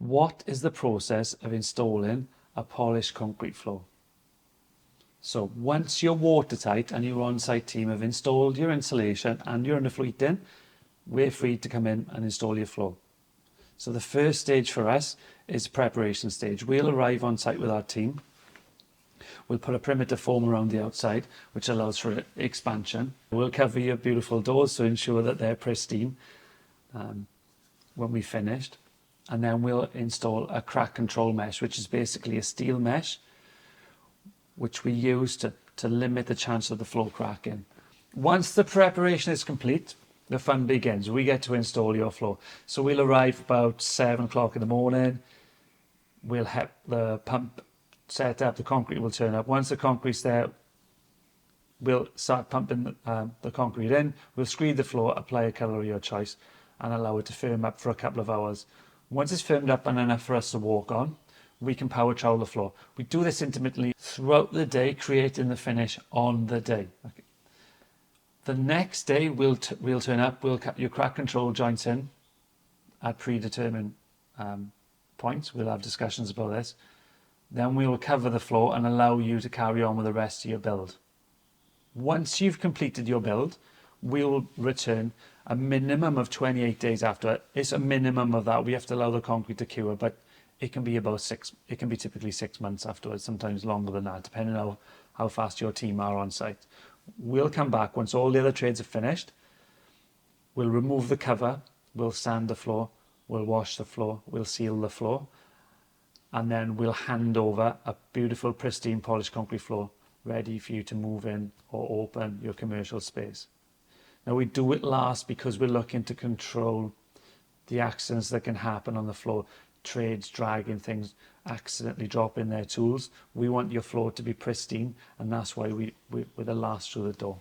What is the process of installing a polished concrete floor? So once you're watertight and your on-site team have installed your insulation and your underfloating, we're free to come in and install your floor. So the first stage for us is preparation stage. We'll arrive on site with our team. We'll put a perimeter foam around the outside, which allows for expansion. We'll cover your beautiful doors to ensure that they're pristine when we've finished. And then we'll install a crack control mesh, which is basically a steel mesh, which we use to limit the chance of the floor cracking. Once the preparation is complete, the fun begins. We get to install your floor. So we'll arrive about 7 o'clock in the morning. We'll have the pump set up, the concrete will turn up. Once the concrete's there, we'll start pumping the concrete in. We'll screed the floor, apply a colour of your choice, and allow it to firm up for a couple of hours. Once it's firmed up and enough for us to walk on, we can power trowel the floor. We do this intermittently throughout the day, creating the finish on the day. Okay. The next day, we'll turn up, we'll cut your crack control joints in at predetermined points. We'll have discussions about this. Then we will cover the floor and allow you to carry on with the rest of your build. Once you've completed your build, we'll return a minimum of 28 days after. It's a minimum of that. We have to allow the concrete to cure, but it can be typically 6 months afterwards, sometimes longer than that, depending on how fast your team are on site. We'll come back once all the other trades are finished. We'll remove the cover, we'll sand the floor, we'll wash the floor, we'll seal the floor, and then we'll hand over a beautiful, pristine, polished concrete floor ready for you to move in or open your commercial space. Now, we do it last because we're looking to control the accidents that can happen on the floor. Trades dragging things, accidentally dropping their tools. We want your floor to be pristine, and that's why we're the last through the door.